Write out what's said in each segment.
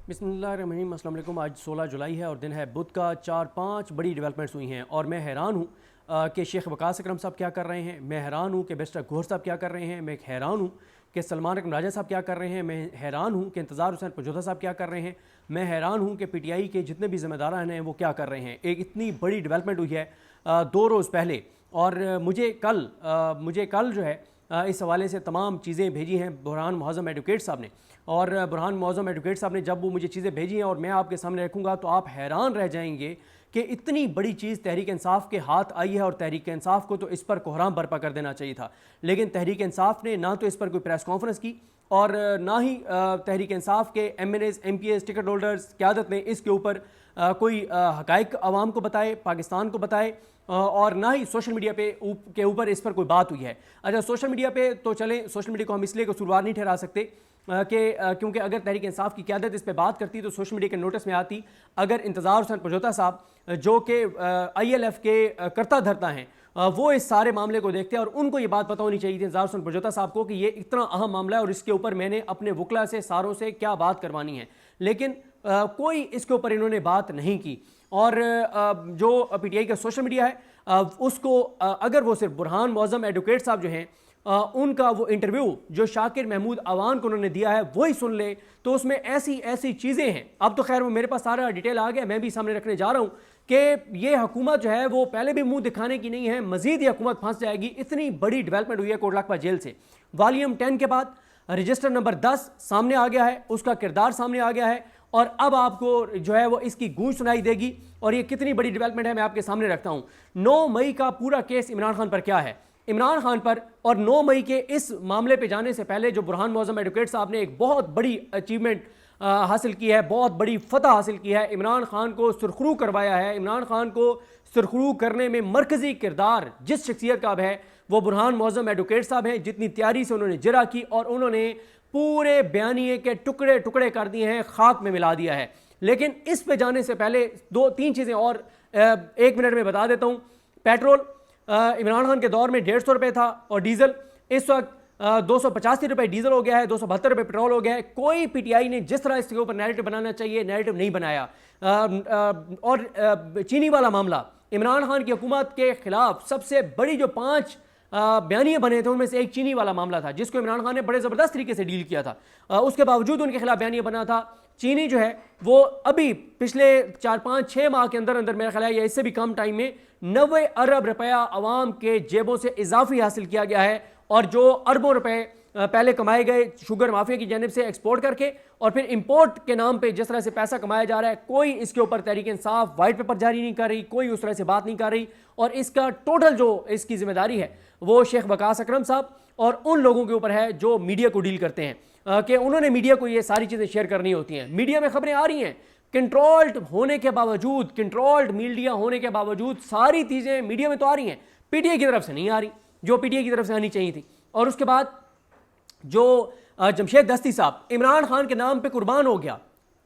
बिस्मिल्लाहिर्रहमानिर्रहीम। अस्सलाम वालेकुम। आज 16 जुलाई है और दिन है बुध का। 4-5 बड़ी डेवलपमेंट्स हुई हैं और मैं हैरान हूँ कि शेख वकास अकरम साहब क्या कर रहे हैं। मैं हैरान हूँ कि बैरिस्टर गौहर साहब क्या कर रहे हैं। मैं हैरान हूँ कि सलमान अकरम राजा साहब क्या कर रहे हैं। मैं हैरान हूँ कि इंतज़ार हुसैन पजोथा साहब क्या कर रहे हैं। मैं हैरान हूँ कि PTI के जितने भी ज़िम्मेदार हैं वो क्या कर रहे हैं। एक इतनी बड़ी डेवलपमेंट हुई है 2 रोज़ पहले और मुझे कल जो है इस हवाले से तमाम चीज़ें भेजी हैं बुरहान मुअज़्ज़म एडवोकेट साहब ने। और बुरहान मुअज़्ज़म एडवोकेट साहब ने जब वो मुझे चीज़ें भेजी हैं और मैं आपके सामने रखूँगा तो आप हैरान रह जाएंगे कि इतनी बड़ी चीज़ तहरीक इंसाफ के हाथ आई है। और तहरीक इंसाफ को तो इस पर कोहराम बर्पा कर देना चाहिए था, लेकिन तहरीक इंसाफ ने ना तो इस पर कोई प्रेस कॉन्फ्रेंस की और ना ही तहरीक इंसाफ के MNAs MPs टिकट होल्डर्स क़यादत ने इसके ऊपर कोई हक़ाइक़ आवाम को बताए, पाकिस्तान को बताए और ना ही सोशल मीडिया के ऊपर इस पर कोई बात हुई है। अच्छा, सोशल मीडिया पे तो चलें, सोशल मीडिया को हम इसलिए कसूरवार नहीं ठहरा सकते क्योंकि अगर तहरीक इंसाफ की क़यादत इस पर बात करती तो सोशल मीडिया के नोटिस में आती। अगर इंतज़ार हुसैन पजोथा साहब जो कि ILF के करता धरता हैं वो इस सारे मामले को देखते हैं और उनको ये बात पता होनी चाहिए थी इंतज़ार हुसैन पजोथा साहब को कि ये इतना अहम मामला है और इसके ऊपर मैंने अपने वकला से सारों से क्या बात करवानी है। लेकिन कोई इसके ऊपर इन्होंने बात नहीं की। और जो PTI का सोशल मीडिया है उसको अगर वो सिर्फ बुरहान मुअज़्ज़म एडवोकेट साहब जो हैं उनका वो इंटरव्यू जो शाकिर महमूद अवान को उन्होंने दिया है वही सुन ले तो उसमें ऐसी ऐसी चीज़ें हैं। अब तो खैर वो मेरे पास सारा डिटेल आ गया, मैं भी सामने रखने जा रहा हूँ कि ये हुकूमत जो है वो पहले भी मुंह दिखाने की नहीं है, मजीद ये हुकूमत फंस जाएगी। इतनी बड़ी डेवलपमेंट हुई है कोटलाकपा जेल से। वॉल्यूम 10 के बाद रजिस्टर नंबर 10 सामने आ गया है, उसका किरदार सामने आ गया है और अब आपको जो है वो इसकी गूंज सुनाई देगी। और ये कितनी बड़ी डेवलपमेंट है मैं आपके सामने रखता हूँ। 9 मई का पूरा केस इमरान खान पर क्या है, इमरान खान पर, और 9 मई के इस मामले पे जाने से पहले जो बुरहान मुअज़्ज़म एडवोकेट साहब ने एक बहुत बड़ी अचीवमेंट हासिल की है, बहुत बड़ी फतह हासिल की है, इमरान खान को सुरखरू करवाया है। इमरान खान को सुरखरू करने में मरकज़ी किरदार जिस शख्सियत का है वो बुरहान मुअज़्ज़म एडवोकेट साहब हैं। जितनी तैयारी से उन्होंने जरा की और उन्होंने पूरे बयानिए के टुकड़े टुकड़े कर दिए हैं, खाक में मिला दिया है। लेकिन इस पे जाने से पहले 2-3 चीज़ें और 1 मिनट में बता देता हूँ। पेट्रोल इमरान खान के दौर में 150 रुपये था और डीजल इस वक्त 285 रुपये डीजल हो गया है, 272 रुपये पेट्रोल हो गया है। कोई PTI ने जिस तरह इसके ऊपर नैरेटिव बनाना चाहिए नैरेटिव नहीं बनाया। और चीनी वाला मामला, इमरान खान की हुकूमत के खिलाफ सबसे बड़ी जो 5 बयानिए बने थे उनमें से एक चीनी वाला मामला था जिसको इमरान खान ने बड़े ज़बरदस्त तरीके से डील किया था। उसके बावजूद उनके खिलाफ बयानिया बना था। चीनी जो है वो अभी पिछले 4-5-6 माह के अंदर अंदर मेरा ख्याल है या इससे भी कम टाइम में 90 अरब रुपया आवाम के जेबों से इजाफी हासिल किया गया है। और जो अरबों रुपए पहले कमाए गए शुगर माफिया की जानिब से एक्सपोर्ट करके और फिर इंपोर्ट के नाम पे जिस तरह से पैसा कमाया जा रहा है, कोई इसके ऊपर तहरीक इंसाफ वाइट पेपर जारी नहीं कर रही, कोई उस तरह से बात नहीं कर रही। और इसका टोटल जो इसकी जिम्मेदारी है वो शेख वकास अकरम साहब और उन लोगों के ऊपर है जो मीडिया को डील करते हैं कि उन्होंने मीडिया को ये सारी चीज़ें शेयर करनी होती हैं। मीडिया में खबरें आ रही हैं, कंट्रोल्ड होने के बावजूद, कंट्रोल्ड मीडिया होने के बावजूद सारी चीज़ें मीडिया में तो आ रही हैं, PTI की तरफ से नहीं आ रही जो PTI की तरफ से आनी चाहिए थी। और उसके बाद जो जमशेद दस्ती साहब इमरान खान के नाम पे कुर्बान हो गया,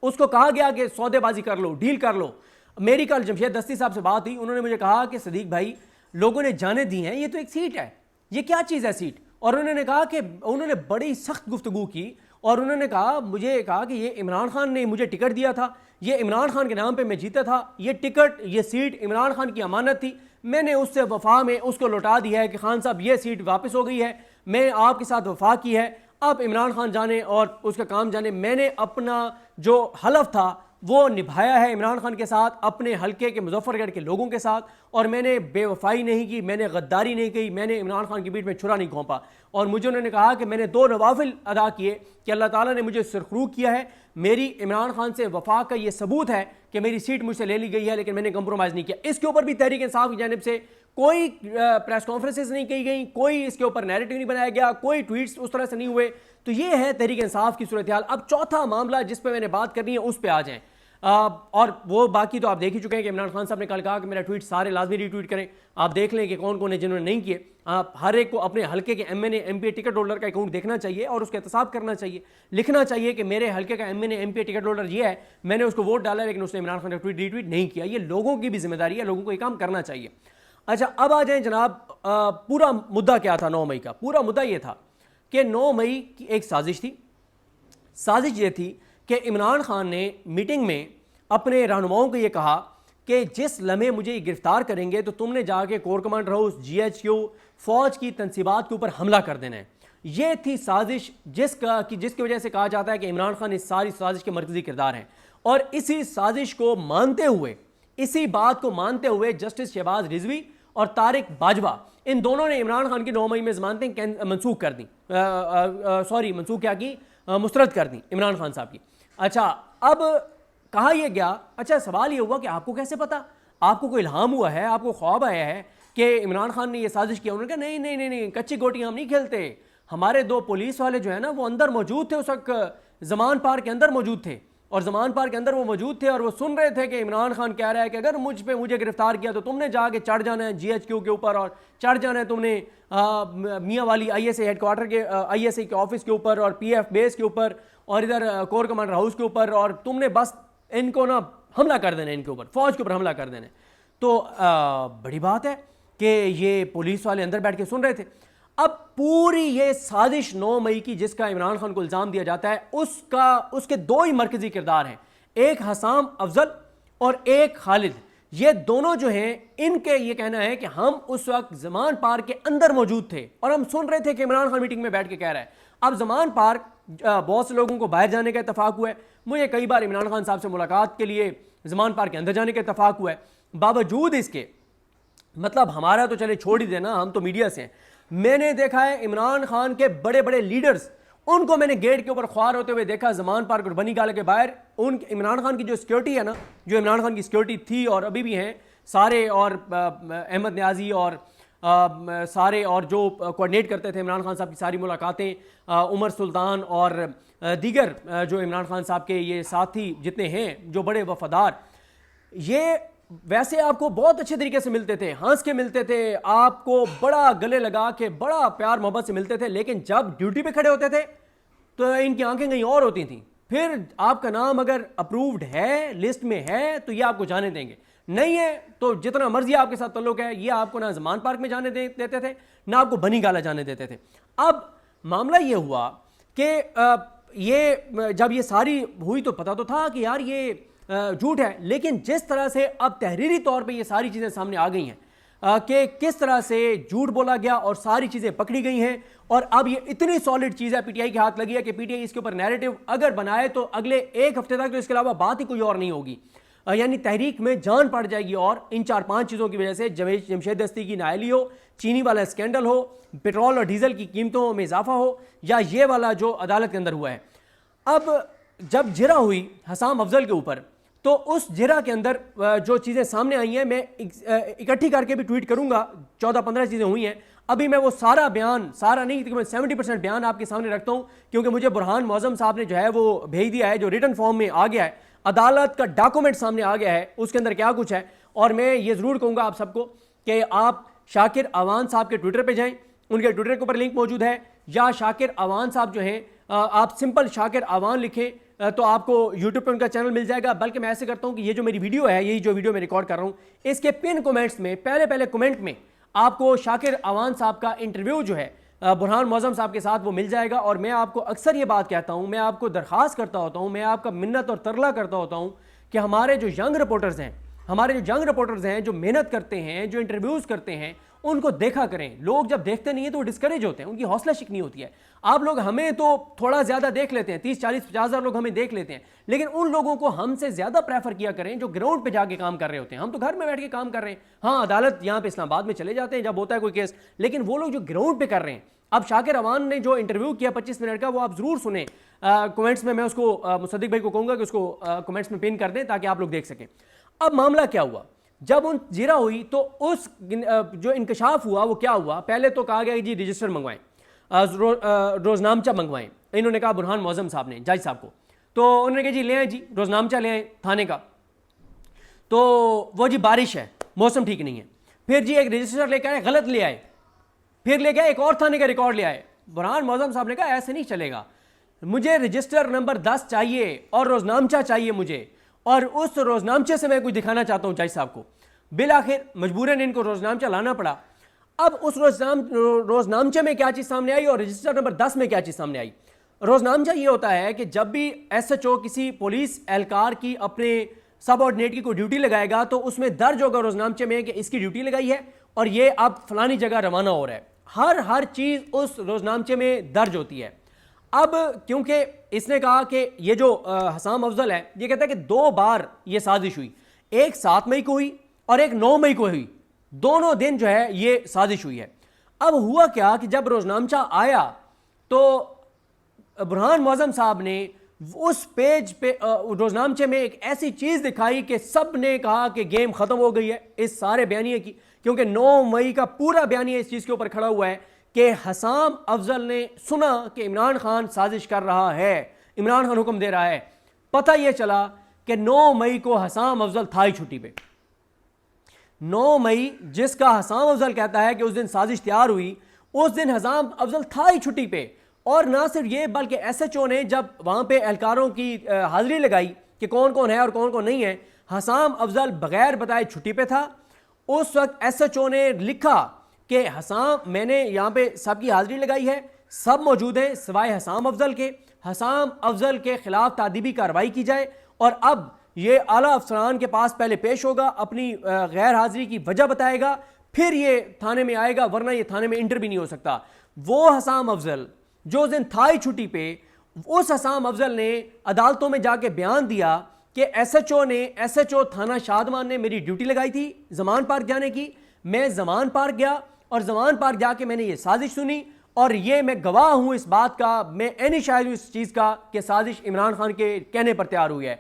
उसको कहा गया कि सौदेबाजी कर लो, डील कर लो। मेरी कल जमशेद दस्ती साहब से बात हुई, उन्होंने मुझे कहा कि सदीक भाई लोगों ने जाने दी हैं, ये तो एक सीट है, ये क्या चीज़ है सीट। और उन्होंने कहा कि उन्होंने बड़ी सख्त गुफ्तगू की और उन्होंने कहा, मुझे कहा कि ये इमरान खान ने मुझे टिकट दिया था, ये इमरान खान के नाम पे मैं जीता था, ये टिकट ये सीट इमरान खान की अमानत थी, मैंने उससे वफा में उसको लौटा दिया है कि खान साहब ये सीट वापस हो गई है, मैं आपके साथ वफा की है, अब इमरान खान जाने और उसका काम जाने। मैंने अपना जो हलफ था वो निभाया है इमरान खान के साथ, अपने हलके के मुजफ्फरगढ़ के लोगों के साथ, और मैंने बेवफाई नहीं की, मैंने गद्दारी नहीं की, मैंने इमरान खान की बीट में छुरा नहीं घोंपा। और मुझे उन्होंने कहा कि मैंने 2 नवाफिल अदा किए कि अल्लाह ताला ने मुझे सुरखरू किया है, मेरी इमरान खान से वफा का ये सबूत है कि मेरी सीट मुझसे ले ली गई है लेकिन मैंने कंप्रोमाइज़ नहीं किया। इसके ऊपर भी तहरीक इंसाफ की जानिब से कोई प्रेस कॉन्फ्रेंसेस नहीं की गई, कोई इसके ऊपर नैरेटिव नहीं बनाया गया, कोई ट्वीट्स उस तरह से नहीं हुए। तो ये है तहरीक इंसाफ की सूरत हाल। अब चौथा मामला जिस पे मैंने बात करनी है उस पर आ जाएं। और वो बाकी तो आप देख ही चुके हैं कि इमरान खान साहब ने कल कहा कि मेरा ट्वीट सारे लाजमी रीट्वीट करें। आप देख लें कि कौन कौन है जिन्होंने नहीं किए। आप हर एक को अपने हल्के के MNA MPA टिकट होल्डर का अकाउंट देखना चाहिए और उसका एहतसाब करना चाहिए, लिखना चाहिए कि मेरे हल्के का MNA MPA टिकट होल्डर ये है, मैंने उसको वोट डाला लेकिन उसने इमरान खान का ट्वीट रीट्वीट नहीं किया। ये लोगों की भी जिम्मेदारी है, लोगों को ये काम करना चाहिए। अच्छा, अब आ जाए जनाब, पूरा मुद्दा क्या था 9 मई का? पूरा मुद्दा ये था कि 9 मई की एक साजिश थी। साजिश ये थी कि इमरान खान ने मीटिंग में अपने रहनुमाओं को ये कहा कि जिस लम्हे मुझे गिरफ्तार करेंगे तो तुमने जाके कोर कमांडर हाउस, GHQ, फौज की तनसीबात के ऊपर हमला कर देना है। ये थी साजिश जिसकी वजह से कहा जाता है कि इमरान खान इस सारी साजिश के मरकजी किरदार हैं। और इसी साजिश को मानते हुए, इसी बात को मानते हुए जस्टिस शहबाज रिजवी और तारिक बाजवा, इन दोनों ने इमरान खान की 9 मई में जमानतें मनसूख कर दी, मनसूख क्या की, मुस्तरद कर दी इमरान खान साहब की। अच्छा, अब कहा यह गया, अच्छा सवाल ये हुआ कि आपको कैसे पता, आपको कोई इल्हाम हुआ है, आपको ख्वाब आया है कि इमरान खान ने यह साजिश किया? उन्होंने कहा नहीं नहीं नहीं नहीं, कच्ची गोटियां हम नहीं खेलते। हमारे 2 पुलिस वाले जो है ना वो अंदर मौजूद थे, उस वक्त जमान पार्क के अंदर मौजूद थे, और जमान पार्क के अंदर वो मौजूद थे और वो सुन रहे थे कि इमरान खान कह रहा है कि अगर मुझे गिरफ्तार किया तो तुमने जाके चढ़ जाना है GHQ के ऊपर, और चढ़ जाना है तुमने मियाँ वाली ISA हेडक्वार्टर के ISA के ऑफिस के ऊपर, और PF बेस के ऊपर, और इधर कोर कमांडर हाउस के ऊपर, और तुमने बस इनको ना हमला कर देना, इनके ऊपर, फौज के ऊपर हमला कर देना। तो बड़ी बात है कि ये पुलिस वाले अंदर बैठ के सुन रहे थे। अब पूरी ये साजिश 9 मई की जिसका इमरान खान को इल्जाम दिया जाता है, उसके 2 ही मरकजी किरदार हैं, एक हसाम अफजल और एक खालिद। ये दोनों जो हैं, इनके ये कहना है कि हम उस वक्त जमान पार्क के अंदर मौजूद थे और हम सुन रहे थे कि इमरान खान मीटिंग में बैठ के कह रहा है। अब जमान पार्क बहुत से लोगों को बाहर जाने का इत्तेफाक हुआ है, मुझे कई बार इमरान खान साहब से मुलाकात के लिए जमान पार्क के अंदर जाने का इत्तेफाक हुआ है। बावजूद इसके, मतलब हमारा तो चले छोड़ ही देना, हम तो मीडिया से हैं, मैंने देखा है इमरान खान के बड़े बड़े लीडर्स, उनको मैंने गेट के ऊपर ख्वार होते हुए देखा, जमान पार्क और बनी गाला के बाहर। उन इमरान खान की जो सिक्योरिटी है ना, जो इमरान खान की सिक्योरिटी थी और अभी भी हैं सारे, और अहमद न्याजी और सारे, और जो कोऑर्डिनेट करते थे इमरान खान साहब की सारी मुलाकातें, उमर सुल्तान और दीगर जो इमरान खान साहब के ये साथी जितने हैं जो बड़े वफादार, ये वैसे आपको बहुत अच्छे तरीके से मिलते थे, हंस के मिलते थे, आपको बड़ा गले लगा के बड़ा प्यार मोहब्बत से मिलते थे। लेकिन जब ड्यूटी पे खड़े होते थे तो इनकी आंखें कहीं और होती थी। फिर आपका नाम अगर अप्रूव्ड है, लिस्ट में है, तो ये आपको जाने देंगे, नहीं है तो जितना मर्जी आपके साथ तल्लुक है, ये आपको ना जमान पार्क में जाने देते थे, ना आपको बनी गाला जाने देते थे। अब मामला ये हुआ कि ये जब ये सारी हुई तो पता तो था कि यार ये झूठ है, लेकिन जिस तरह से अब तहरीरी तौर पे ये सारी चीज़ें सामने आ गई हैं कि किस तरह से झूठ बोला गया और सारी चीज़ें पकड़ी गई हैं, और अब ये इतनी सॉलिड चीज़ है, PTI के हाथ लगी है कि PTI इसके ऊपर नैरेटिव अगर बनाए तो अगले 1 हफ्ते तक तो इसके अलावा बात ही कोई और नहीं होगी, यानी तहरीक में जान पड़ जाएगी। और इन 4-5 चीज़ों की वजह से जमशेद दस्ती की नाअहली हो, चीनी वाला स्कैंडल हो, पेट्रोल और डीजल की कीमतों में इजाफा हो, या ये वाला जो अदालत के अंदर हुआ है। अब जब जिरा हुई हसाम अफजल के ऊपर, तो उस जिरा के अंदर जो चीज़ें सामने आई हैं, मैं इकट्ठी करके भी ट्वीट करूंगा, 14-15 चीज़ें हुई हैं। अभी मैं वो सारा बयान, सारा नहीं मैं 70% बयान आपके सामने रखता हूं, क्योंकि मुझे बुरहान मौज़म साहब ने जो है वो भेज दिया है, जो रिटन फॉर्म में आ गया है, अदालत का डॉक्यूमेंट सामने आ गया है, उसके अंदर क्या कुछ है। और मैं ये ज़रूर कहूँगा आप सबको कि आप शाकिर अवान साहब के ट्विटर पर जाएँ, उनके ट्विटर के ऊपर लिंक मौजूद है, या शाकिर अवान साहब जो हैं, आप सिंपल शाकिर अवान लिखें तो आपको यूट्यूब पर उनका चैनल मिल जाएगा। बल्कि मैं ऐसे करता हूं कि ये जो मेरी वीडियो है, यही जो वीडियो मैं रिकॉर्ड कर रहा हूं, इसके पिन कमेंट्स में पहले कमेंट में आपको शाकिर अवान साहब का इंटरव्यू जो है बुरहान मौज़म साहब के साथ वो मिल जाएगा। और मैं आपको अक्सर ये बात कहता हूं, मैं आपको दरख्वास्त करता होता हूं, मैं आपका मिन्नत और तरला करता होता हूं कि हमारे जो यंग रिपोर्टर्स हैं, जो मेहनत करते हैं, जो इंटरव्यूज़ करते हैं, उनको देखा करें। लोग जब देखते नहीं है तो वो डिस्करेज होते हैं, उनकी हौसला शिकनी होती है। आप लोग हमें तो थोड़ा ज़्यादा देख लेते हैं, 30-40-50 हज़ार लोग हमें देख लेते हैं, लेकिन उन लोगों को हमसे ज़्यादा प्रेफर किया करें जो ग्राउंड पे जाके काम कर रहे होते हैं। हम तो घर में बैठ के काम कर रहे हैं, हाँ अदालत यहाँ पे इस्लामाबाद में चले जाते हैं जब होता है कोई केस, लेकिन वो लोग जो ग्राउंड पे कर रहे हैं। अब शाकिर अवान ने जो इंटरव्यू किया 25 मिनट का, वो आप ज़रूर सुने, कमेंट्स में मैं उसको मुसद्दिक भाई को कहूँगा कि उसको कमेंट्स में पिन कर दें ताकि आप लोग देख सकें। अब मामला क्या हुआ, जब उन जिरा हुई तो उस जो इंकशाफ हुआ वो क्या हुआ, पहले तो कहा गया कि जी रजिस्टर मंगवाएं, रोजनामचा मंगवाएं। इन्होंने कहा बुरहान मौज़म साहब ने जज साहब को, तो उन्होंने कहा जी ले आए, जी रोजनामचा ले आए थाने का। तो वो जी बारिश है, मौसम ठीक नहीं है। फिर जी एक रजिस्टर लेकर आए, गलत ले आए, फिर ले गए एक और थाने का रिकॉर्ड ले आए। बुरहान मौज़म साहब ने कहा ऐसे नहीं चलेगा, मुझे रजिस्टर नंबर 10 चाहिए और रोजनामचा चाहिए मुझे, और उस रोजनामचे से मैं कुछ दिखाना चाहता हूं जज साहब को। बिल आखिर मजबूरन इनको रोजनामचा लाना पड़ा। अब उस रोजनामचे में क्या चीज़ सामने आई और रजिस्टर नंबर 10 में क्या चीज़ सामने आई। रोजनामचा ये होता है कि जब भी SHO किसी पुलिस एहलकार की अपने सबऑर्डिनेट की कोई ड्यूटी लगाएगा तो उसमें दर्ज होगा रोजनामचे में कि इसकी ड्यूटी लगाई है और ये अब फलानी जगह रवाना हो रहा है। हर चीज उस रोजनामचे में दर्ज होती है। अब क्योंकि इसने कहा कि ये जो हसाम अफजल है ये कहता है कि 2 बार ये साजिश हुई, एक 7 मई को हुई और एक 9 मई को हुई, दोनों दिन जो है ये साजिश हुई है। अब हुआ क्या कि जब रोजनामचा आया तो बुरहान मुअज़्ज़म साहब ने उस पेज पे रोजनामचे में एक ऐसी चीज दिखाई कि सब ने कहा कि गेम खत्म हो गई है इस सारे बयानिए की, क्योंकि 9 मई का पूरा बयानिया इस चीज के ऊपर खड़ा हुआ है कि हसाम अफजल ने सुना कि इमरान खान साजिश कर रहा है, इमरान खान हुक्म दे रहा है। पता यह चला कि 9 मई को हसाम अफजल था ही छुट्टी पे। 9 मई जिसका हसाम अफजल कहता है कि उस दिन साजिश तैयार हुई, उस दिन हसाम अफजल था ही छुट्टी पे। और ना सिर्फ ये बल्कि SHO ने जब वहां पे एहलकारों की हाजिरी लगाई कि कौन कौन है और कौन कौन नहीं है, हसाम अफजल बगैर बताए छुट्टी पे था। उस वक्त SHO ने लिखा कि हसाम, मैंने यहाँ पे सबकी हाजिरी लगाई है, सब मौजूद हैं सिवाय हसाम अफजल के, हसाम अफजल के खिलाफ तादीबी कार्रवाई की जाए और अब ये आला अफसरान के पास पहले पेश होगा, अपनी गैर हाजिरी की वजह बताएगा, फिर ये थाने में आएगा, वरना ये थाने में इंटर भी नहीं हो सकता। वो हसाम अफजल जो उस दिन था ही छुट्टी पे, उस हसाम अफजल ने अदालतों में जाके बयान दिया कि SHO थाना शादमान ने मेरी ड्यूटी लगाई थी जमान पार्क जाने की, मैं जमान पार्क गया और जमान पार्क जाके मैंने ये साजिश सुनी और ये मैं गवाह हूं इस बात का, मैं एनी शायद इस चीज का कि साजिश इमरान खान के कहने पर तैयार हुई है।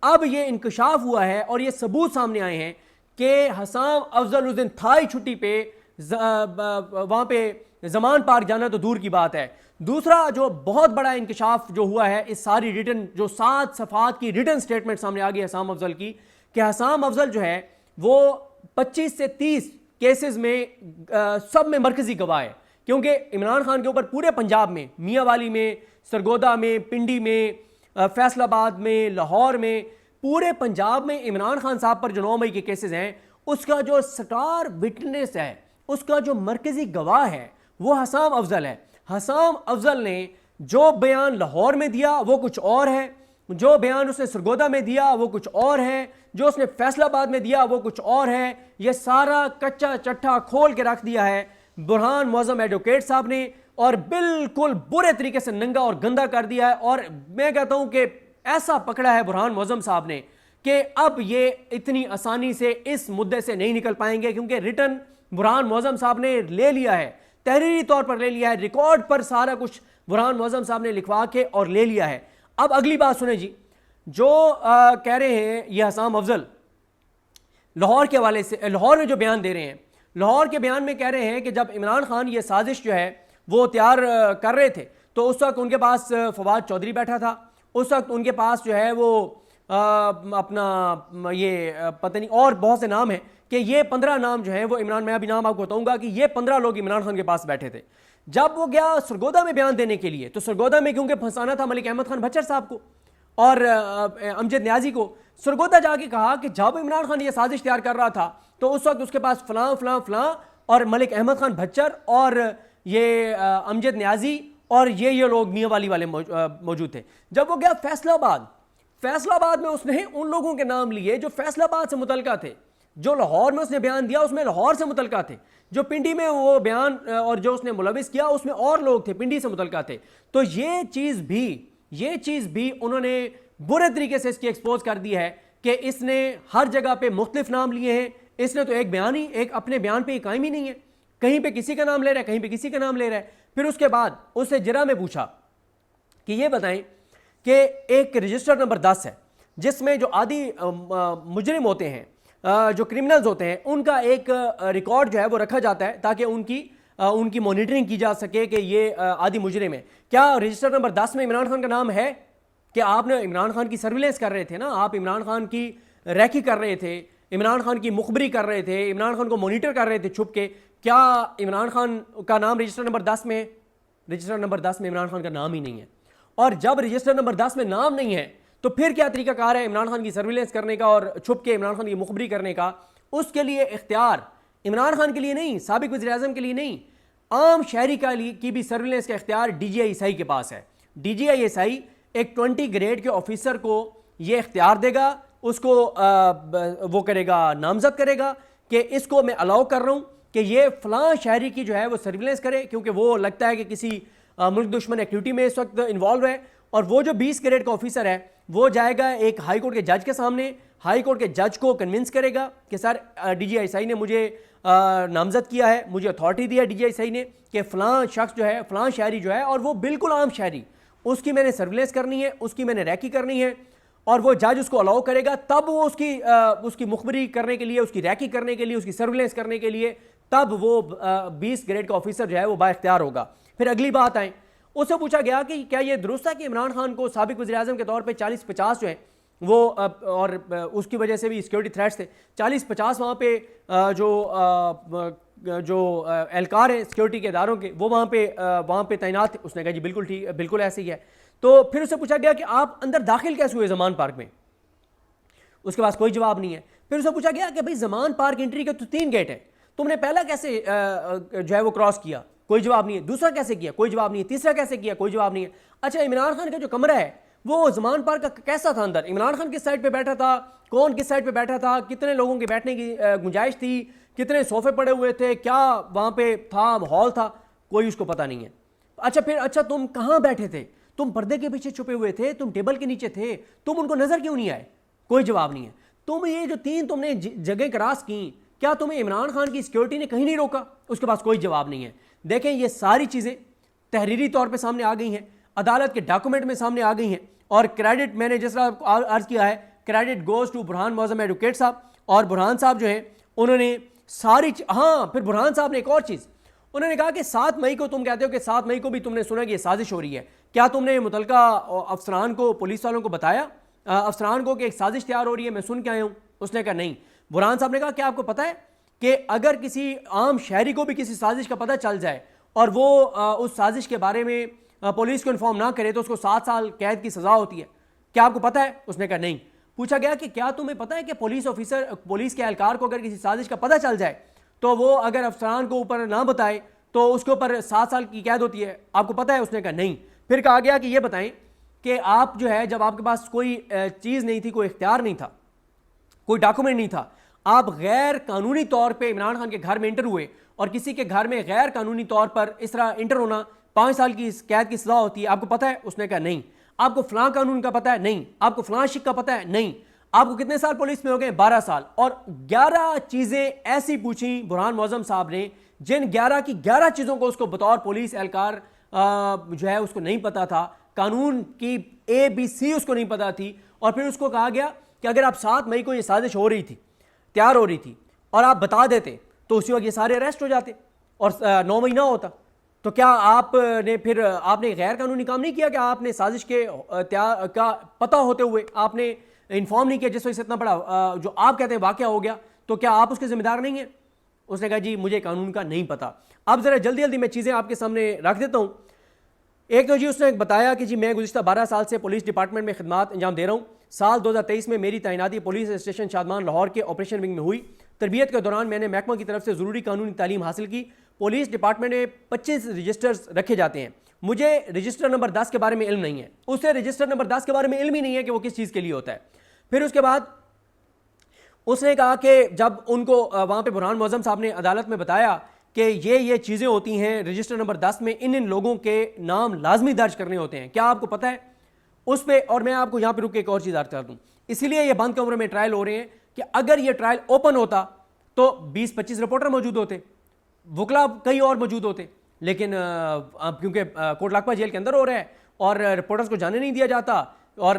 अब ये इंकशाफ हुआ है और ये सबूत सामने आए हैं कि हसाम अफजल उस दिन था ही छुट्टी पे, वहां पे जमान पार्क जाना तो दूर की बात है। दूसरा जो बहुत बड़ा इंकशाफ जो हुआ है, इस सारी रिटर्न जो 7 सफ़ात की रिटर्न स्टेटमेंट सामने आ गई हसाम अफजल की, कि हसाम अफजल जो है वो 25 से 30 केसेस में सब में मरकजी गवाह है, क्योंकि इमरान खान के ऊपर पूरे पंजाब में, मियांवाली में, सरगोदा में, पिंडी में, फैसलाबाद में, लाहौर में, पूरे पंजाब में इमरान खान साहब पर जो 9 मई के केसेस हैं, उसका जो स्टार विटनेस है, उसका जो मरकजी गवाह है वो हसाम अफजल है। हसाम अफजल ने जो बयान लाहौर में दिया वो कुछ और है, जो बयान उसने सरगोदा में दिया वो कुछ और है, जो उसने फैसलाबाद में दिया वो कुछ और है। ये सारा कच्चा चट्टा खोल के रख दिया है बुरहान मुअज़्ज़म एडवोकेट साहब ने और बिल्कुल बुरे तरीके से नंगा और गंदा कर दिया है। और मैं कहता हूं कि ऐसा पकड़ा है बुरहान मुअज़्ज़म साहब ने कि अब ये इतनी आसानी से इस मुद्दे से नहीं निकल पाएंगे, क्योंकि रिटर्न बुरहान मुअज़्ज़म साहब ने ले लिया है, तहरीरी तौर पर ले लिया है, रिकॉर्ड पर सारा कुछ बुरहान मुअज़्ज़म साहब ने लिखवा के और ले लिया है। अब अगली बात सुने जी, जो कह रहे हैं ये हसाम अफजल लाहौर के हवाले से, लाहौर में जो बयान दे रहे हैं, लाहौर के बयान में कह रहे हैं कि जब इमरान खान ये साजिश जो है वो तैयार कर रहे थे तो उस वक्त उनके पास फवाद चौधरी बैठा था, उस वक्त उनके पास जो है वो अपना ये पता नहीं और बहुत से नाम हैं कि ये 15 नाम जो हैं वो इमरान, मैं अभी नाम आपको बताऊंगा कि ये 15 लोग इमरान खान के पास बैठे थे। जब वो गया सरगोदा में बयान देने के लिए तो सरगोदा में क्योंकि फंसाना था मलिक अहमद खान भच्चर साहब को और अमजद न्याजी को, सरगोदा जाके कहा कि जब इमरान खान ये साजिश तैयार कर रहा था तो उस वक्त उसके पास फलां फलां फलां और मलिक अहमद खान भच्चर और ये अमजद न्याजी और ये लोग मियांवाली वाले मौजूद थे। जब वो गया फैसलाबाद में उसने उन लोगों के नाम लिए जो फैसलाबाद से मुतल्लिका थे, जो लाहौर में उसने बयान दिया उसमें लाहौर से मुतल्लिका थे, जो पिंडी में वो बयान और जो उसने मुलविस किया उसमें और लोग थे, पिंडी से मुतल्लिका थे। तो ये चीज़ भी उन्होंने बुरे तरीके से इसकी एक्सपोज कर दी है कि इसने हर जगह पे मुख्तलिफ नाम लिए हैं। इसने तो एक बयान ही, एक अपने बयान पे कायम ही नहीं है, कहीं पे किसी का नाम ले रहा है, कहीं पे किसी का नाम ले रहा है। फिर उसके बाद उससे जरा में पूछा कि ये बताएं कि एक रजिस्टर नंबर 10 है जिसमें जो आदि मुजरिम होते हैं, जो क्रिमिनल्स होते हैं, उनका एक रिकॉर्ड जो है वो रखा जाता है ताकि उनकी मॉनिटरिंग की जा सके कि ये आदि मुजरिम है। क्या रजिस्टर नंबर 10 में इमरान खान का नाम है? कि आपने इमरान खान की सर्विलेंस कर रहे थे ना, आप इमरान खान की रैकी कर रहे थे, इमरान खान की मुखबरी कर रहे थे, इमरान खान को मॉनिटर कर रहे थे छुप के। क्या इमरान खान का नाम रजिस्टर नंबर 10 में? रजिस्टर नंबर 10 में इमरान खान का नाम ही नहीं है। और जब रजिस्टर नंबर 10 में नाम नहीं है तो फिर क्या तरीकाकार है इमरान खान की सर्विलेंस करने का और छुप के इमरान खान की मुखबरी करने का? उसके लिए इख्तियार इमरान खान के लिए नहीं, साबिक वज़ीर आज़म के लिए नहीं, आम शहरी की भी सर्विलेंस का इख्तियार DGI के पास है। DGISI एक 20 ग्रेड के ऑफिसर को ये इख्तियार देगा, उसको वो करेगा, नामजद करेगा कि इसको मैं अलाउ कर रहा हूँ कि ये फ़लाँ शहरी की जो है वो सर्विलेंस करे, क्योंकि वो लगता है कि किसी मुल्क दुश्मन एक्टिविटी में इस वक्त इन्वॉल्व है। और वो जो 20 ग्रेड का ऑफिसर है वो जाएगा एक हाई कोर्ट के जज के सामने, हाई कोर्ट के जज को कन्विंस करेगा कि सर DGISI ने मुझे नामजद किया है, मुझे अथॉरिटी दिया DGISI ने कि फ़लाँ शख्स जो है, फ़लाँ शहरी जो है, और वो बिल्कुल आम शहरी, उसकी मैंने सर्विलेंस करनी है, उसकी मैंने रैकी करनी है, और वो जज उसको अलाउ करेगा। तब वो उसकी मुखबरी करने के लिए, उसकी रैकी करने के लिए, उसकी सर्विलेंस करने के लिए, तब वो 20 ग्रेड का ऑफिसर जो है वो बाइख्तियार होगा। फिर अगली बात आए, उससे पूछा गया कि क्या ये दुरुस्त है कि इमरान खान को साबिक वज़ीर-ए-आज़म के तौर पे 40-50 जो है वो और उसकी वजह से भी सिक्योरिटी थ्रेट्स थे, 40-50 वहाँ पे जो एहलकार हैं सिक्योरिटी के इदारों के, वो वहाँ पे तैनात थे। उसने कहा जी बिल्कुल ठीक, बिल्कुल ऐसे ही है। तो फिर उससे पूछा गया कि आप अंदर दाखिल कैसे हुए ज़मान पार्क में? उसके पास कोई जवाब नहीं है। फिर उससे पूछा गया कि भाई ज़मान पार्क एंट्री के तो 3 गेट है, तुमने पहला कैसे जो है वो क्रॉस किया? कोई जवाब नहीं है। दूसरा कैसे किया? कोई जवाब नहीं है। तीसरा कैसे किया? कोई जवाब नहीं है। अच्छा, इमरान खान का जो कमरा है वो ज़मान पार्क का कैसा था? अंदर इमरान खान किस साइड पे बैठा था, कौन किस साइड पे बैठा था, कितने लोगों के बैठने की गुंजाइश थी, कितने सोफे पड़े हुए थे, क्या वहाँ पे था, हॉल था, कोई उसको पता नहीं है। अच्छा तुम कहाँ बैठे थे? तुम पर्दे के पीछे छुपे हुए थे, तुम टेबल के नीचे थे, तुम उनको नजर क्यों नहीं आए? कोई जवाब नहीं है। तुम ये जो 3 तुमने जगह क्रॉस की, क्या तुम्हें इमरान खान की सिक्योरिटी ने कहीं नहीं रोका? उसके पास कोई जवाब नहीं है। देखें, ये सारी चीजें तहरीरी तौर पे सामने आ गई हैं, अदालत के डॉक्यूमेंट में सामने आ गई हैं, और क्रेडिट मैंने जिस तरह अर्ज किया है, credit goes to Burhan Mauzam advocate sahab. और बुरहान साहब जो हैं उन्होंने सारी हाँ, फिर बुरहान साहब ने एक और चीज़ उन्होंने कहा कि 7 मई को तुम कहते हो कि 7 मई को भी तुमने सुना कि ये साजिश हो रही है, क्या तुमने मुतलका अफसरान को, पुलिस वालों को बताया अफसरान को कि एक साजिश तैयार हो रही है, मैं सुन के आया हूँ? उसने कहा नहीं। बुरहान साहब ने कहा क्या आपको पता है कि अगर किसी आम शहरी को भी किसी साजिश का पता चल जाए और वो उस साजिश के बारे में पुलिस को इन्फॉर्म ना करे तो उसको 7 साल कैद की सज़ा होती है? क्या आपको पता है? उसने कहा नहीं। पूछा गया कि क्या तुम्हें पता है कि पुलिस के एहलकार को अगर किसी साजिश का पता चल जाए तो वो अगर अफसरान को ऊपर ना बताए तो उसके ऊपर 7 साल की कैद होती है? आपको पता है? उसने कहा नहीं। फिर कहा गया कि ये बताएं कि आप जो है, जब आपके पास कोई चीज़ नहीं थी, कोई इख्तियार नहीं था, कोई डॉक्यूमेंट नहीं था, आप गैर कानूनी तौर पे इमरान खान के घर में इंटर हुए, और किसी के घर में गैर कानूनी तौर पर इस तरह इंटर होना 5 साल की कैद की सजा होती है, आपको पता है? उसने कहा नहीं। आपको फलां कानून का पता है? नहीं। आपको फलां शिक का पता है? नहीं। आपको कितने साल पुलिस में हो गए? 12 साल। और 11 चीजें ऐसी पूछी बुरहान मौज़म साहब ने जिन 11 की 11 चीजों को उसको बतौर पुलिस एहलकार जो है उसको नहीं पता था, कानून की ABC उसको नहीं पता थी। और फिर उसको कहा गया कि अगर आप 7 मई को ये साजिश हो रही थी, तैयार हो रही थी, और आप बता देते तो उसी वक्त ये सारे अरेस्ट हो जाते और 9 महीना होता। तो क्या आपने गैर कानूनी काम नहीं किया? कि आपने साजिश के का पता होते हुए आपने इन्फॉर्म नहीं किया, जिस वजह से इतना बड़ा जो आप कहते हैं वाकया हो गया? तो क्या आप उसके जिम्मेदार नहीं हैं? उसने कहा जी मुझे कानून का नहीं पता। अब जरा जल्दी जल्दी मैं चीज़ें आपके सामने रख देता हूँ। एक तो जी उसने बताया कि जी मैं गुज़िश्ता 12 साल से पुलिस डिपार्टमेंट में खिदमात अंजाम दे रहा हूँ। साल 2023 में मेरी तैनाती पुलिस स्टेशन शादमान लाहौर के ऑपरेशन विंग में हुई। तरबियत के दौरान मैंने महकमा की तरफ से ज़रूरी कानूनी तालीम हासिल की। पुलिस डिपार्टमेंट में 25 रजिस्टर्स रखे जाते हैं। मुझे रजिस्टर नंबर 10 के बारे में इल्म नहीं है, उसे रजिस्टर नंबर 10 के बारे में इल्म ही नहीं है कि वो किस चीज़ के लिए होता है। फिर उसके बाद उसने कहा कि जब उनको वहाँ पे बुरहान मौज़म साहब ने अदालत में बताया कि ये चीज़ें होती हैं, रजिस्टर नंबर 10 में इन लोगों के नाम लाजमी दर्ज करने होते हैं, क्या आपको पता है? उस पर, और मैं आपको यहाँ पे रुक के एक और चीज़ अर्ज कर दूँ, इसीलिए ये बंद कमरे में ट्रायल हो रहे हैं कि अगर ये ट्रायल ओपन होता तो 20-25 रिपोर्टर मौजूद होते, वकला कई और मौजूद होते, लेकिन क्योंकि कोटलाकपा जेल के अंदर हो रहा है और रिपोर्टर्स को जाने नहीं दिया जाता और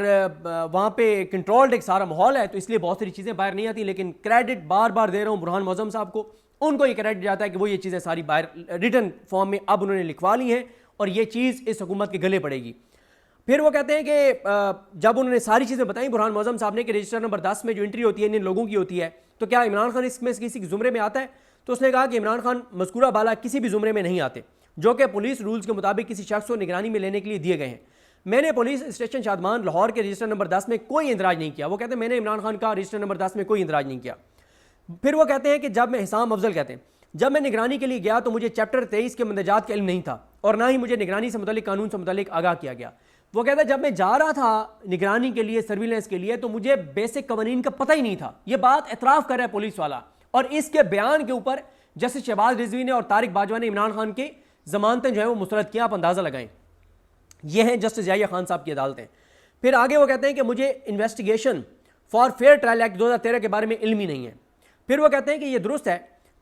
वहाँ पे कंट्रोल्ड एक सारा माहौल है, तो इसलिए बहुत सारी चीज़ें बाहर नहीं आती। लेकिन क्रेडिट बार बार दे रहा हूँ बुरहान मौज़म साहब को, उनको ये क्रेडिट जाता है कि वो ये चीज़ें सारी बाहर रिटन फॉर्म में अब उन्होंने लिखवा ली हैं और ये चीज़ इस हुकूमत के गले पड़ेगी। फिर वो कहते हैं कि जब उन्होंने सारी चीज़ें बताई बुरहान मौज़म साहब ने कि रजिस्टर नंबर 10 में जो एंट्री होती है इन लोगों की होती है, तो क्या इमरान खान इसमें किसी के ज़ुमरे में आता है? तो उसने कहा कि इमरान खान मज़कूरा बाला किसी भी ज़ुमरे में नहीं आते जो कि पुलिस रूल्स के मुताबिक किसी शख्स को निगरानी में लेने के लिए दिए गए हैं। मैंने पुलिस स्टेशन शादमान लाहौर के रजिस्टर नंबर 10 में कोई इंदराज नहीं किया। वो कहते हैं मैंने इमरान खान का रजिस्टर नंबर 10 में कोई इंदराज नहीं किया। फिर वो कहते हैं कि जब मैं हिसाम अफजल कहते हैं जब मैं निगरानी के लिए गया तो मुझे चैप्टर 23 के मंदजात का इल्म नहीं था और ना ही मुझे निगरानी से मुतालिक कानून से मुतालिक आगाह किया गया। वो कहता है जब मैं जा रहा था निगरानी के लिए, सर्विलेंस के लिए, तो मुझे बेसिक कवानीन का पता ही नहीं था। ये बात एतराफ़ कर रहा है पुलिस वाला, और इसके बयान के ऊपर जस्टिस शहबाज रिजवी ने और तारिक बाजवा ने इमरान खान की जमानतें जो है वो मुस्तरद किया। आप अंदाज़ा लगाएं, ये हैं जस्टिस याहिया खान साहब की अदालतें। फिर आगे वो कहते हैं कि मुझे investigation for fair trial act 2013 के बारे में इल्म ही नहीं है। फिर वो कहते हैं कि ये दुरुस्त है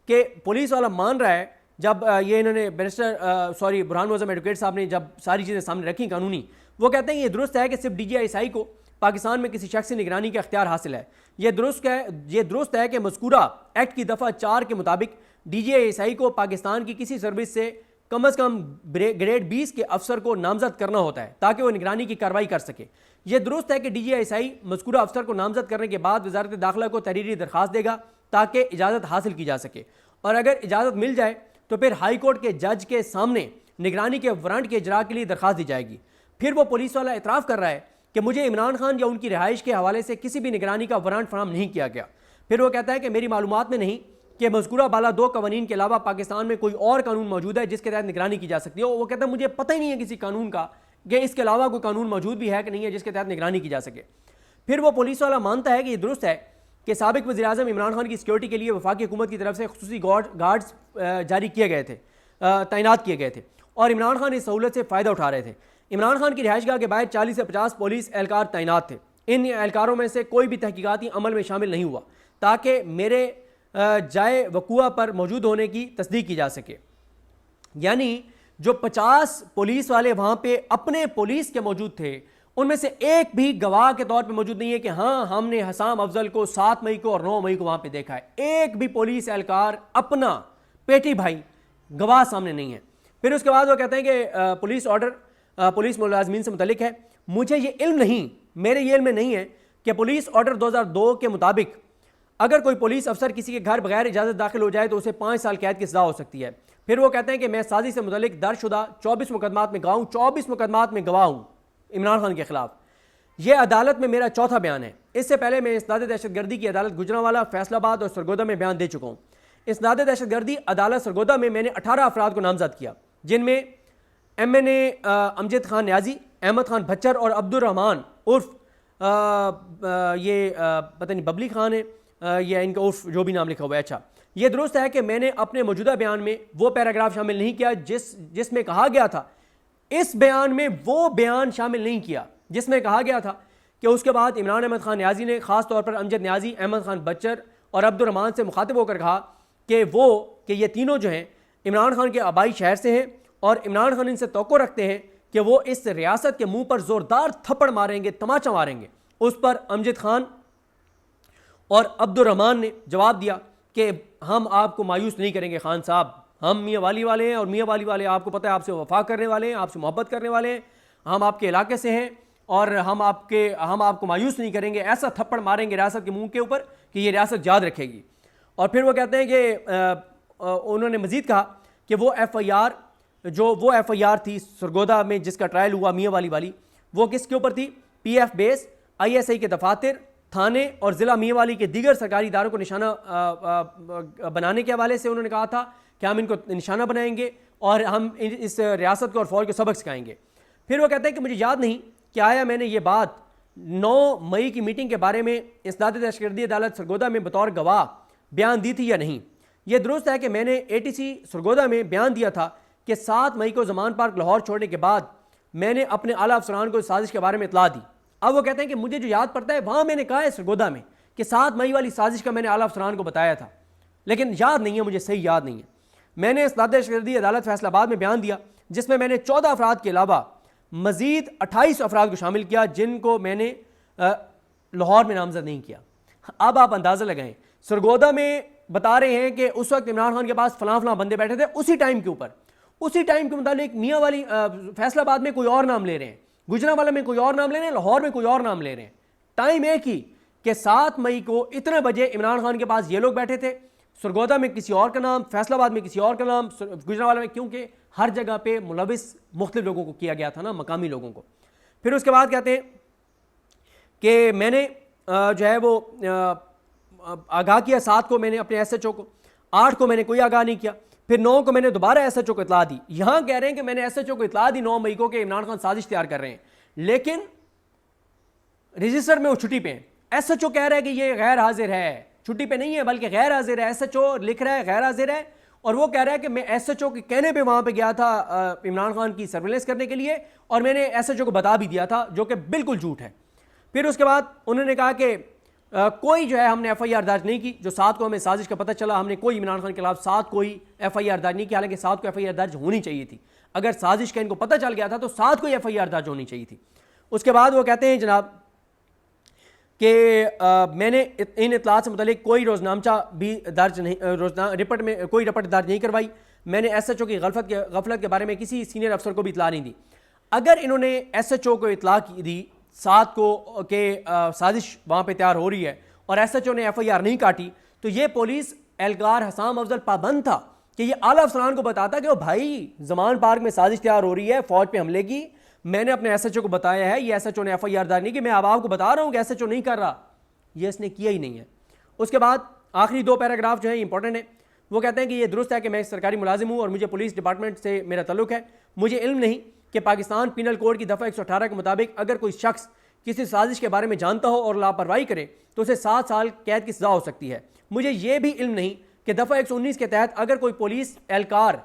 कि पुलिस वाला मान रहा है, जब ये इन्होंने बैरिस्टर बुरहान मुअज़्ज़म एडवोकेट साहब ने जब सारी चीज़ें सामने रखी कानूनी, वो कहते हैं कि ये दुरुस्त है कि सिर्फ DGI को पाकिस्तान में किसी शख्स से निगरानी का इख्तियार हासिल है। ये दुरुस्त है कि मज़कूरा एक्ट की दफ़ा 4 के मुताबिक DGI को पाकिस्तान की किसी सर्विस से कम अज़ कम ग्रेड 20 के अफसर को नामजद करना होता है ताकि वो निगरानी की कार्रवाई कर सके। यह दुरुस्त है कि DGI मज़कूरा अफसर को नामजद करने के बाद वज़ारत दाखिला को तहरीरी दरख्वास्त देगा ताकि इजाज़त हासिल की जा सके, और अगर इजाज़त मिल जाए तो फिर हाई कोर्ट के जज के सामने निगरानी के वारंट के इजरा के लिए दरख्वास्त दी जाएगी। फिर वो पुलिस वाला इतराफ़ कर रहा है कि मुझे इमरान खान या उनकी रिहाइश के हवाले से किसी भी निगरानी का वारंट फराहम नहीं किया गया। फिर वो कहता है कि मेरी मालूमात में नहीं कि मज़कूरा बाला 2 कवानीन के अलावा पाकिस्तान में कोई और कानून मौजूद है जिसके तहत निगरानी की जा सकती है। वो कहता है मुझे पता ही नहीं है किसी कानून का कि इसके अलावा कोई कानून मौजूद भी है कि नहीं है जिसके तहत निगरानी की जा सके। फिर वो पुलिस वाला मानता है कि ये दुरुस्त है कि साबिक वज़ीर-ए-आज़म इमरान खान की सिक्योरिटी के लिए वफाकी हुकूमत की तरफ से खुसूसी गार्ड्स जारी किए गए थे, तैनात किए गए थे, और इमरान खान इस सहूलत से फ़ायदा उठा रहे थे। इमरान खान की रिहाइशगाह के बाहर 40 से 50 पुलिस एहलकार तैनात थे। इन एहलकारों में से कोई भी तहकीकाती अमल में शामिल नहीं हुआ ताकि मेरे जाए वक़ुआ पर मौजूद होने की तस्दीक की जा सके। यानी जो 50 पुलिस वाले वहाँ पे अपने पुलिस के मौजूद थे, उनमें से एक भी गवाह के तौर पे मौजूद नहीं है कि हाँ हमने हसाम अफजल को 7 मई को और 9 मई को वहाँ पे देखा है। एक भी पुलिस एहलकार अपना पेटी भाई गवाह सामने नहीं है। फिर उसके बाद वो कहते हैं कि पुलिस ऑर्डर पुलिस मुलाजमीन से मुतलिक है। मुझे ये इल्म नहीं, मेरे ये इल्म में नहीं है कि पुलिस ऑर्डर 2002 के मुताबिक अगर कोई पुलिस अफसर किसी के घर बगैर इजाज़त दाखिल हो जाए तो उसे 5 साल कैद की सज़ा हो सकती है। फिर वो कहते हैं कि मैं साजिश से मुतलिक दर्जशुदा 24 मुकदमात में गवाह हूँ, 24 मुकदमात में गवाह हूँ इमरान खान के खिलाफ। यह अदालत में मेरा चौथा बयान है। इससे पहले मैं इसदाद दहशतगर्दी की अदालत गुजरांवाला, फैसलाबाद और सरगोदा में बयान दे चुका हूँ। इसदाद दहशतगर्दी अदालत सरगोदा में मैंने 18 अफराद को नामजद किया, जिनमें MNA अमजद खान न्याजी, अहमद खान भच्चर और अब्दुर्रहमान उर्फ पता नहीं बबली खान है या इनका उर्फ जो भी नाम लिखा हुआ है। अच्छा, ये दुरुस्त है कि मैंने अपने मौजूदा बयान में वो पैराग्राफ शामिल नहीं किया जिसमें कहा गया था, इस बयान में वो बयान शामिल नहीं किया जिसमें कहा गया था कि उसके बाद इमरान अहमद खान न्याजी ने ख़ास तौर पर अमजद न्याजी, अहमद खान बच्चर और अब्दुर्रहमान से मुखातिब होकर कहा कि ये तीनों जो हैं इमरान खान के आबाई शहर से हैं और इमरान खान इनसे तवक्को रखते हैं कि वो इस रियासत के मुंह पर ज़ोरदार थप्पड़ मारेंगे, तमाचा मारेंगे। उस पर अमजद खान और अब्दुर्रहमान ने जवाब दिया कि हम आपको मायूस नहीं करेंगे खान साहब, हम मियाँ वाली वाले हैं और मियाँ वाली वाले आपको पता है आपसे वफा करने वाले हैं, आपसे मोहब्बत करने वाले हैं, हम आपके इलाके से हैं और हम आपको मायूस नहीं करेंगे। ऐसा थप्पड़ मारेंगे रियासत के मुंह के ऊपर कि ये रियासत याद रखेगी। और फिर वो कहते हैं कि उन्होंने मज़ीद कहा कि वो FIR थी सरगोदा में जिसका ट्रायल हुआ मियाँ वाली, वो किसके ऊपर थी? PF बेस, ISI के दफातर, थाने और ज़िला मियाँ वाली के दीगर सरकारी इदारों को निशाना बनाने के हवाले से उन्होंने कहा था कि हम इनको निशाना बनाएंगे और हम इस रियासत को और फौज को सबक सिखाएंगे। फिर वो कहते हैं कि मुझे याद नहीं कि आया मैंने ये बात 9 मई की मीटिंग के बारे में इसदाद दहशतगर्दी अदालत सरगोदा में बतौर गवाह बयान दी थी या नहीं। यह दुरुस्त है कि मैंने ATC सरगोदा में बयान दिया था कि 7 मई को ज़मान पार्क लाहौर छोड़ने के बाद मैंने अपने आला अफसरान को साजिश के बारे में इतला दी। अब वो कहते हैं कि मुझे जो याद पड़ता है वहाँ मैंने कहा है सरगोदा में कि 7 मई वाली साजिश का मैंने आला अफसरान को बताया था, लेकिन याद नहीं है, मुझे सही याद नहीं है। मैंने इसदाद दहशतगर्दी अदालत फैसलाबाद में बयान दिया जिसमें मैंने 14 अफराद के अलावा मज़ीद 28 अफराद को शामिल किया जिनको मैंने लाहौर में नामजद नहीं किया। अब आप अंदाज़ा लगाएं, सरगोदा में बता रहे हैं कि उस वक्त इमरान खान के पास फलां बंदे बैठे थे, उसी टाइम के मुताबिक मियाँ वाली फैसलाबाद में कोई और नाम ले रहे हैं, गुजरांवाला में कोई और नाम ले रहे हैं, लाहौर में कोई और नाम ले रहे हैं। टाइम एक ही कि 7 मई को इतने बजे इमरान खान के पास ये लोग बैठे थे, सरगोदा में किसी और का नाम, फैसलाबाद में किसी और का नाम, गुजरांवाला में, क्योंकि हर जगह पे मुलविस मुख्तलिफ लोगों को किया गया था ना, मकामी लोगों को। फिर उसके बाद कहते हैं कि मैंने जो है वो आगाह किया 7 को मैंने अपने SHO को, 8 को मैंने कोई आगाह नहीं किया, फिर 9 को मैंने दोबारा SHO को इतला दी। यहां कह रहे हैं कि मैंने SHO को इतला दी 9 मई को कि इमरान खान साजिश तैयार कर रहे हैं, लेकिन रजिस्टर में वो छुट्टी पे हैं। SHO कह रहा है कि ये गैर हाजिर है, छुट्टी पे नहीं है बल्कि गैर हाजिर है। SHO लिख रहा है गैर हाजिर है, और वो कह रहा है कि मैं SHO के कहने पे वहां पे गया था इमरान खान की सर्विलेंस करने के लिए, और मैंने SHO को बता भी दिया था, जो कि बिल्कुल झूठ है। फिर उसके बाद उन्होंने कहा कि कोई जो है हमने FIR दर्ज नहीं की, जो 7 को हमें साजिश का पता चला, हमने कोई इमरान खान के खिलाफ 7 कोई FIR दर्ज नहीं की, हालांकि 7 को FIR दर्ज होनी चाहिए थी। अगर साजिश का इनको पता चल गया था तो 7 को FIR दर्ज होनी चाहिए थी। उसके बाद वो कहते हैं जनाब कि मैंने इन इतलात से मुतालिक कोई रोजनामचा भी दर्ज नहीं, रिपोर्ट में कोई रिपोर्ट दर्ज नहीं करवाई। मैंने SHO की गफलत के बारे में किसी सीनियर अफसर को भी इतला नहीं दी। अगर इन्होंने SHO को इतला दी 7 को के साजिश वहाँ पे तैयार हो रही है और SHO ने FIR नहीं काटी, तो ये पुलिस एहलकार हसाम अफजल पाबंद था कि ये आला अफसरान को बताता कि ओ भाई जमान पार्क में साजिश तैयार हो रही है फौज पे हमले की, मैंने अपने SHO को बताया है, ये SHO ने FIR दर्ज नहीं की, मैं अब आपको बता रहा हूँ कि SHO नहीं कर रहा। ये इसने किया ही नहीं है। उसके बाद आखिरी 2 पैराग्राफ जो है इंपॉर्टेंट है। वो कहते हैं कि ये दुरुस्त है कि मैं सरकारी मुलाजिम हूँ और मुझे पुलिस डिपार्टमेंट से मेरा तल्लुक है। मुझे इल्म नहीं कि पाकिस्तान पिनल कोड की दफ़ा 118 के मुताबिक अगर कोई शख्स किसी साजिश के बारे में जानता हो और लापरवाही करे तो उसे 7 साल कैद की सज़ा हो सकती है। मुझे ये भी इल्म नहीं कि दफ़ा 119 के तहत अगर कोई पुलिस एहलकार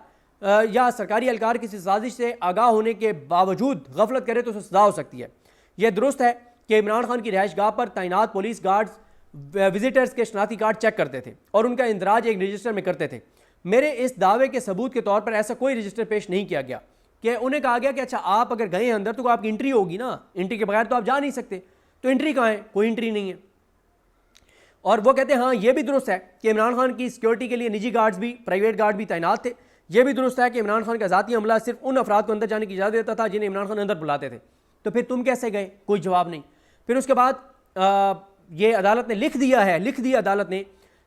या सरकारी एहलकार किसी साजिश से आगाह होने के बावजूद गफलत करे तो उसे सज़ा हो सकती है। यह दुरुस्त है कि इमरान खान की रिहाइश गाह पर तैनात पुलिस गार्ड्स विजिटर्स के शनाख्ती कार्ड चेक करते थे और उनका इंदराज एक रजिस्टर में करते थे। मेरे इस दावे के सबूत के तौर पर ऐसा कोई रजिस्टर पेश नहीं किया गया कि उन्हें कहा गया कि अच्छा आप अगर गए अंदर तो आपकी एंट्री होगी ना, एंट्री के बगैर तो आप जा नहीं सकते, तो एंट्री कहाँ है? कोई एंट्री नहीं है। और वो कहते हैं हाँ ये भी दुरुस्त है कि इमरान खान की सिक्योरिटी के लिए निजी गार्ड्स भी, प्राइवेट गार्ड भी तैनात थे। यह भी दुरुस्त है कि इमरान खान का ज़ाती हमला सिर्फ उन अफराद को अंदर जाने की इजाज़त देता था जिन्हें इमरान खान अंदर बुलाते थे। तो फिर तुम कैसे गए? कोई जवाब नहीं। फिर उसके बाद ये अदालत ने लिख दिया अदालत ने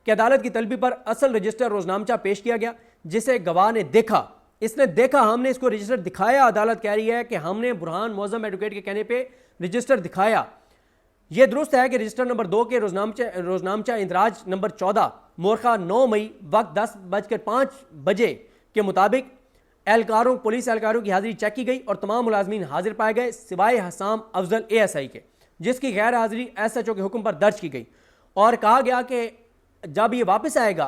कि अदालत की तलबी पर असल रजिस्टर रोजनामचा पेश किया गया जिसे गवाह ने देखा, इसने देखा, हमने इसको रजिस्टर दिखाया। अदालत कह रही है कि हमने बुरहान मौजम एडवोकेट के कहने पे रजिस्टर दिखाया। यह दुरुस्त है कि रजिस्टर नंबर 2 के रोजनामचा इंदराज नंबर 14 मोरखा 9 मई वक्त 10:05 के मुताबिक पुलिस एहलकारों की हाजिरी चेक की गई और तमाम मुलाजमीन हाजिर पाए गए सिवाय हसाम अफजल ASI के, जिसकी गैर हाजिरी SHO के हुक्म पर दर्ज की गई। और कहा गया कि जब ये वापस आएगा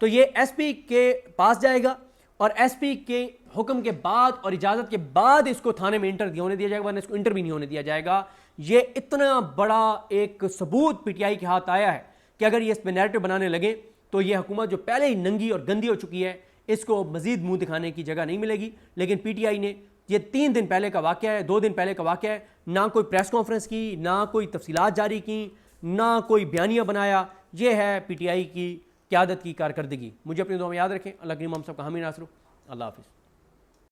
तो ये SP के पास जाएगा और SP के हुक्म के बाद और इजाज़त के बाद इसको थाने में इंटर होने दिया जाएगा, वरना इसको इंटर भी नहीं होने दिया जाएगा। ये इतना बड़ा एक सबूत PTI के हाथ आया है कि अगर ये इस पर नैरेटिव बनाने लगे तो ये हुकूमत जो पहले ही नंगी और गंदी हो चुकी है, इसको मजीद मुंह दिखाने की जगह नहीं मिलेगी। लेकिन PTI ने, ये 3 दिन पहले का वाक़या है, 2 दिन पहले का वाक़या है, ना कोई प्रेस कॉन्फ्रेंस की, ना कोई तफसीलात जारी की, ना कोई बयानिया बनाया। ये है PTI की क़यादत की कारकर्दगी। मुझे अपनी दुआ में याद रखें। अल्लाह करीम हम सबका हामी नासर हो। अल्लाह हाफ़िज़।